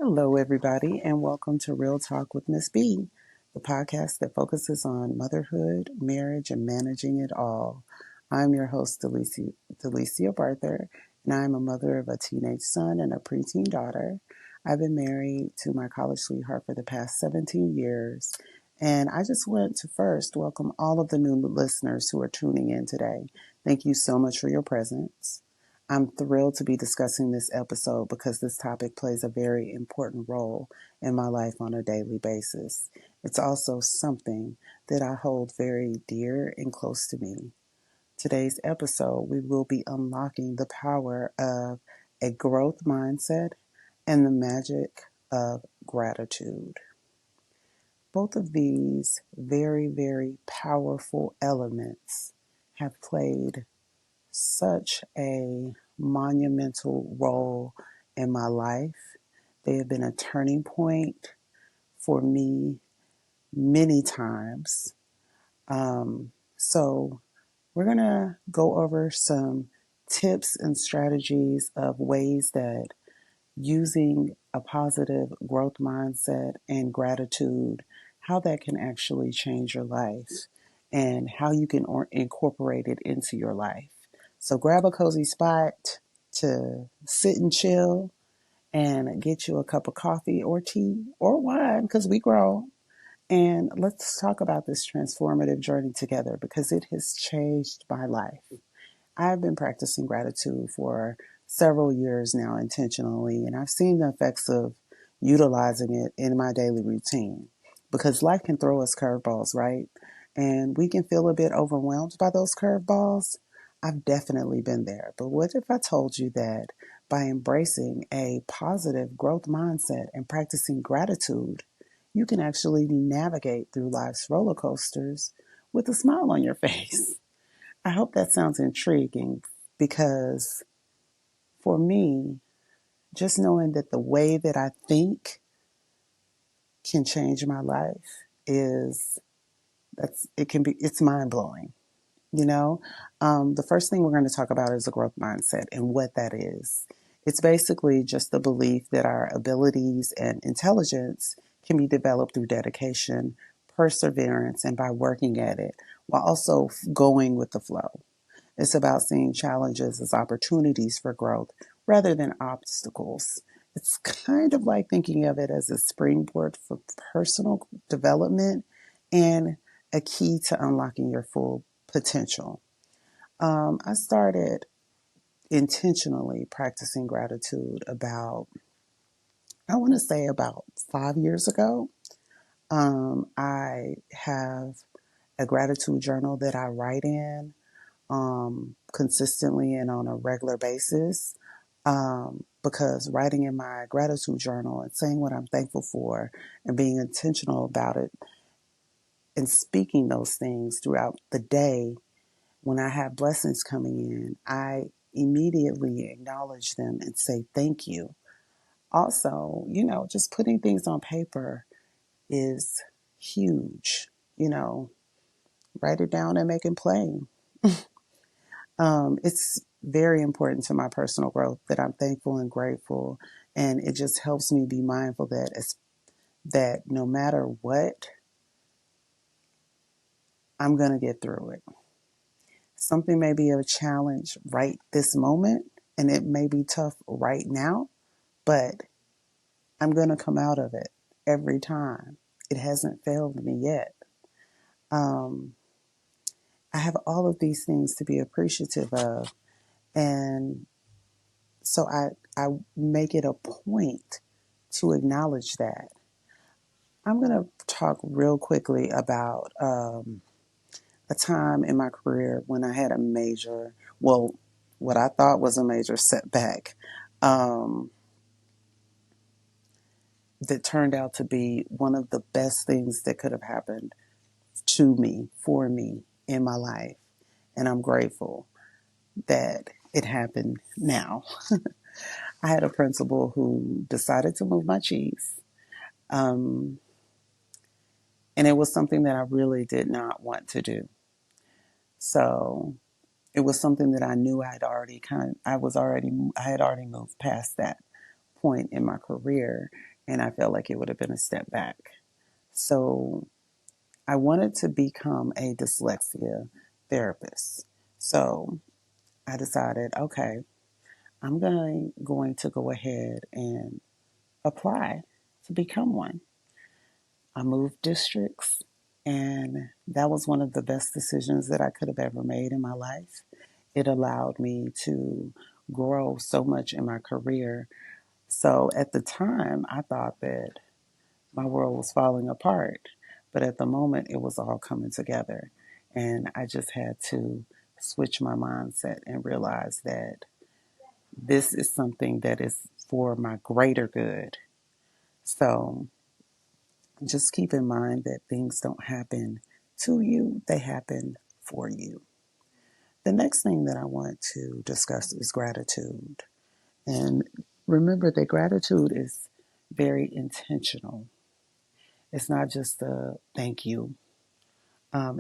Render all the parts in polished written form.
Hello, everybody, and welcome to Real Talk with Miss B, the podcast that focuses on motherhood, marriage, and managing it all. I'm your host, Delicia Barther, and I'm a mother of a teenage son and a preteen daughter. I've been married to my college sweetheart for the past 17 years, and I just want to first welcome all of the new listeners who are tuning in today. Thank you so much for your presence. I'm thrilled to be discussing this episode because this topic plays a very important role in my life on a daily basis. It's also something that I hold very dear and close to me. Today's episode, we will be unlocking the power of a growth mindset and the magic of gratitude. Both of these very, very powerful elements have played such a monumental role in my life. They have been a turning point for me many times. So, we're going to go over some tips and strategies of ways that using a positive growth mindset and gratitude, how that can actually change your life and how you can incorporate it into your life. So grab a cozy spot to sit and chill and get you a cup of coffee or tea or wine because we grow. And let's talk about this transformative journey together because it has changed my life. I've been practicing gratitude for several years now intentionally, and I've seen the effects of utilizing it in my daily routine because life can throw us curveballs, right? And we can feel a bit overwhelmed by those curveballs. I've definitely been there. But what if I told you that by embracing a positive growth mindset and practicing gratitude, you can actually navigate through life's roller coasters with a smile on your face? I hope that sounds intriguing because for me, just knowing that the way that I think can change my life is it's mind blowing. You know, the first thing we're going to talk about is a growth mindset and what that is. It's basically just the belief that our abilities and intelligence can be developed through dedication, perseverance, and by working at it while also going with the flow. It's about seeing challenges as opportunities for growth rather than obstacles. It's kind of like thinking of it as a springboard for personal development and a key to unlocking your full potential. I started intentionally practicing gratitude I want to say about 5 years ago. I have a gratitude journal that I write in consistently and on a regular basis. Because writing in my gratitude journal and saying what I'm thankful for and being intentional about it and speaking those things throughout the day when I have blessings coming in, I immediately acknowledge them and say thank you. Also, just putting things on paper is huge. You know, write it down and make it plain. It's very important to my personal growth that I'm thankful and grateful, and it just helps me be mindful that no matter what, I'm gonna get through it. Something may be a challenge right this moment, and it may be tough right now, but I'm gonna come out of it every time. It hasn't failed me yet. Um, I have all of these things to be appreciative of, and so I make it a point to acknowledge that. I'm going to talk real quickly about a time in my career when I had what I thought was a major setback um, that turned out to be one of the best things that could have happened to me, for me, in my life. And I'm grateful that it happened now. I had a principal who decided to move my cheese. Um, and it was something that I really did not want to do. So it was something that I knew I had already moved past that point in my career, and I felt like it would have been a step back. So I wanted to become a dyslexia therapist. So I decided, okay, I'm going to go ahead and apply to become one. I moved districts, and that was one of the best decisions that I could have ever made in my life. It allowed me to grow so much in my career. So at the time, I thought that my world was falling apart, but at the moment, it was all coming together. And I just had to switch my mindset and realize that this is something that is for my greater good. So just keep in mind that things don't happen to you, they happen for you. The next thing that I want to discuss is gratitude. And remember that gratitude is very intentional. It's not just a thank you,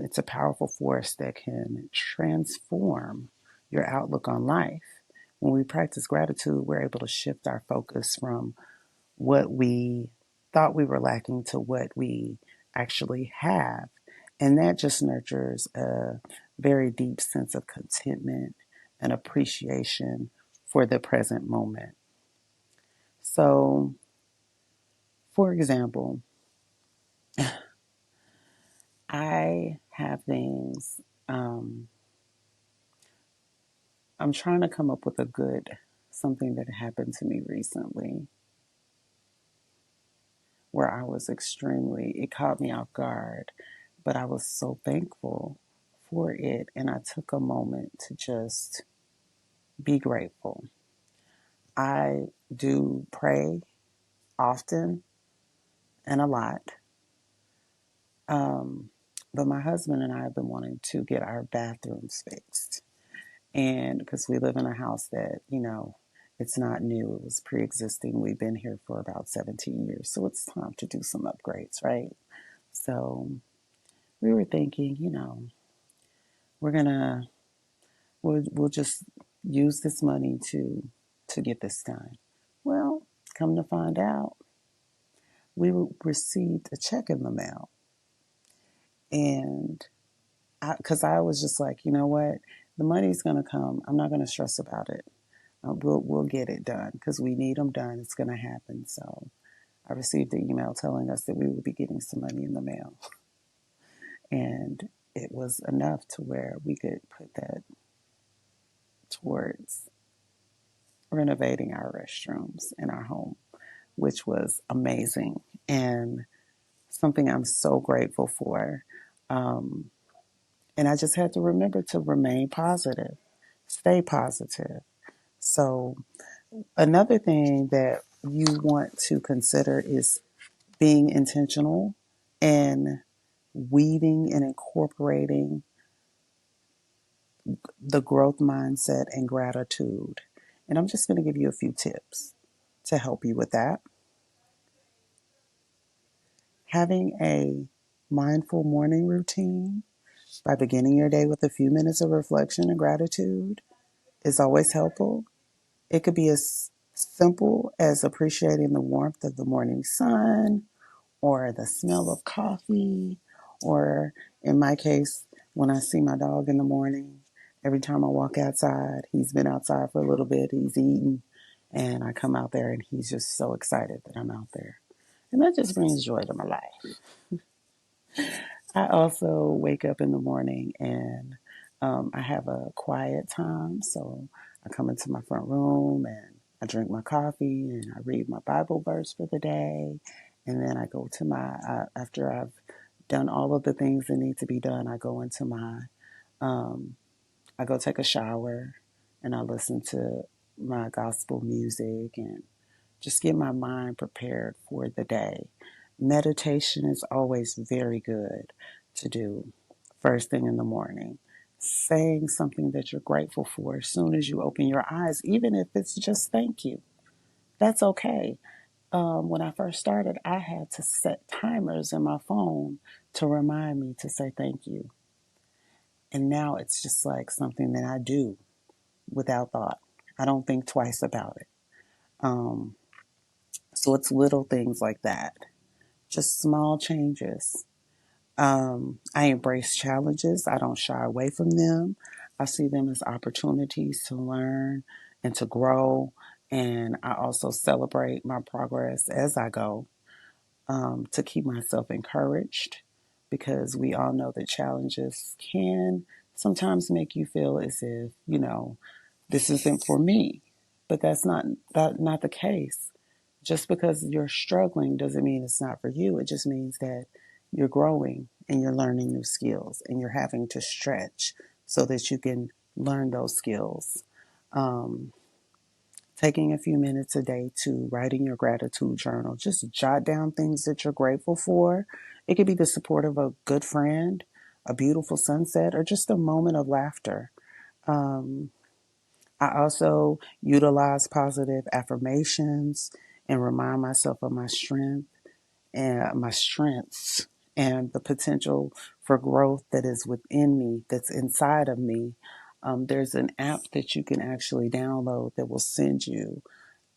it's a powerful force that can transform your outlook on life. When we practice gratitude, we're able to shift our focus from what we thought we were lacking to what we actually have. And that just nurtures a very deep sense of contentment and appreciation for the present moment. So, for example, I have things, um, I'm trying to come up with something that happened to me recently where I was it caught me off guard, but I was so thankful for it. And I took a moment to just be grateful. I do pray often and a lot. Um, but my husband and I have been wanting to get our bathrooms fixed. And because we live in a house that, it's not new, it was pre existing. We've been here for about 17 years. So it's time to do some upgrades, right? So we were thinking, we're gonna we'll just use this money to get this done. Well, come to find out, we received a check in the mail, and because I was just like, you know what, the money's gonna come. I'm not gonna stress about it. We'll get it done because we need them done. It's gonna happen. So I received an email telling us that we would be getting some money in the mail, and it was enough to where we could put that towards renovating our restrooms in our home, which was amazing and something I'm so grateful for. Um, and I just had to remember to remain positive, stay positive. So, another thing that you want to consider is being intentional and weaving and incorporating the growth mindset and gratitude. And I'm just going to give you a few tips to help you with that. Having a mindful morning routine by beginning your day with a few minutes of reflection and gratitude is always helpful. It could be as simple as appreciating the warmth of the morning sun or the smell of coffee, or in my case, when I see my dog in the morning, every time I walk outside, he's been outside for a little bit, he's eaten, and I come out there and he's just so excited that I'm out there. And that just brings joy to my life. I also wake up in the morning and I have a quiet time. So I come into my front room and I drink my coffee and I read my Bible verse for the day. And then I go to after I've done all of the things that need to be done, um, I go take a shower and I listen to my gospel music and just get my mind prepared for the day. Meditation is always very good to do first thing in the morning. Saying something that you're grateful for as soon as you open your eyes, even if it's just thank you. That's okay. When I first started, I had to set timers in my phone to remind me to say thank you. And now it's just like something that I do without thought. I don't think twice about it. Um, So it's little things like that, just small changes. I embrace challenges. I don't shy away from them. I see them as opportunities to learn and to grow. And I also celebrate my progress as I go, to keep myself encouraged, because we all know that challenges can sometimes make you feel as if, this isn't for me. But that's not the case. Just because you're struggling doesn't mean it's not for you. It just means that you're growing and you're learning new skills and you're having to stretch so that you can learn those skills. Um, Taking a few minutes a day to write in your gratitude journal, just jot down things that you're grateful for. It could be the support of a good friend, a beautiful sunset, or just a moment of laughter. Um, I also utilize positive affirmations and remind myself of my strengths and the potential for growth that is within me, that's inside of me. There's an app that you can actually download that will send you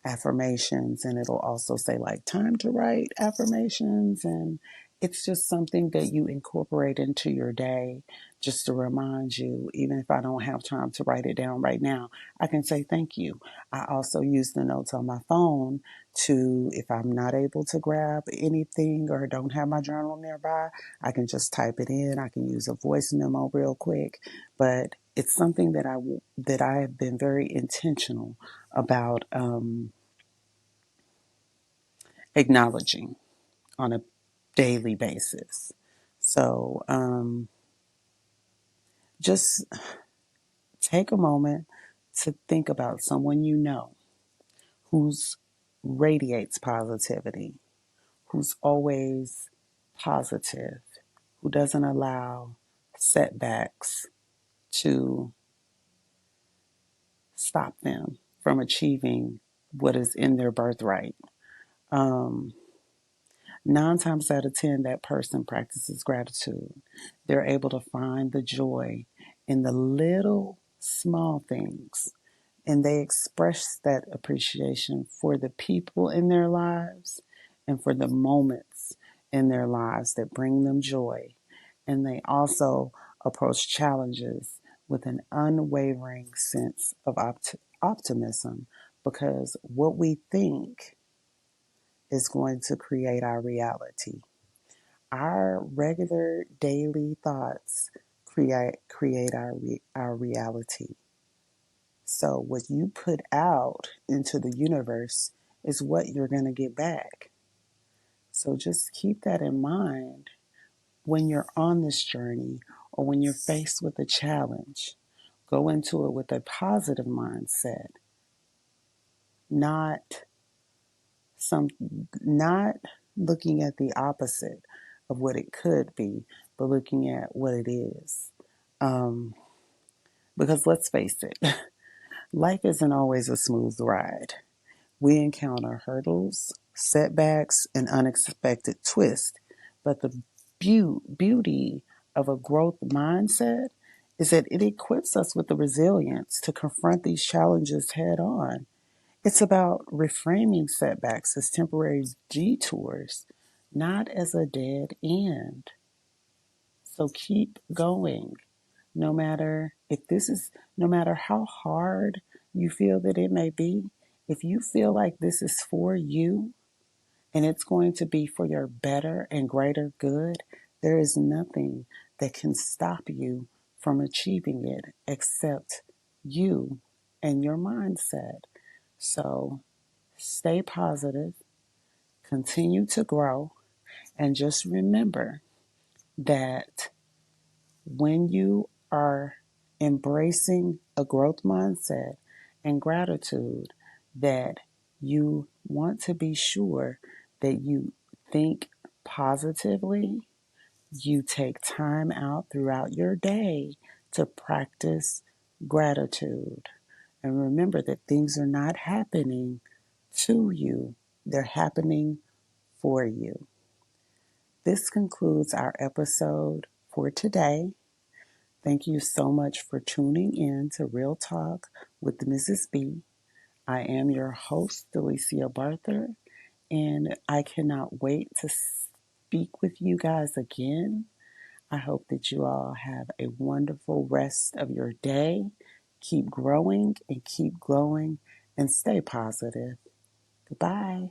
affirmations, and it'll also say like time to write affirmations, and it's just something that you incorporate into your day, just to remind you. Even if I don't have time to write it down right now, I can say thank you. I also use the notes on my phone to, if I'm not able to grab anything or don't have my journal nearby, I can just type it in. I can use a voice memo real quick. But it's something that I have been very intentional about, acknowledging on a daily basis. So just take a moment to think about someone you know who's radiates positivity, who's always positive, who doesn't allow setbacks to stop them from achieving what is in their birthright. Um, 9 times out of 10, that person practices gratitude. They're able to find the joy in the little small things, and they express that appreciation for the people in their lives and for the moments in their lives that bring them joy. And they also approach challenges with an unwavering sense of optimism, because what we think is going to create our reality. Our regular daily thoughts create our reality. So what you put out into the universe is what you're going to get back. So just keep that in mind when you're on this journey, or when you're faced with a challenge. Go into it with a positive mindset, not some not looking at the opposite of what it could be, but looking at what it is. Um, because let's face it, life isn't always a smooth ride. We encounter hurdles, setbacks, and unexpected twists. But the beauty of a growth mindset is that it equips us with the resilience to confront these challenges head on. It's about reframing setbacks as temporary detours, not as a dead end. So keep going. No matter how hard you feel that it may be, if you feel like this is for you and it's going to be for your better and greater good, there is nothing that can stop you from achieving it except you and your mindset. So stay positive, continue to grow, and just remember that when you are embracing a growth mindset and gratitude, that you want to be sure that you think positively, you take time out throughout your day to practice gratitude. And remember that things are not happening to you, they're happening for you. This concludes our episode for today. Thank you so much for tuning in to Real Talk with Mrs. B. I am your host, Delicia Barther, And I cannot wait to speak with you guys again. I hope that you all have a wonderful rest of your day. Keep growing and keep glowing and stay positive. Goodbye.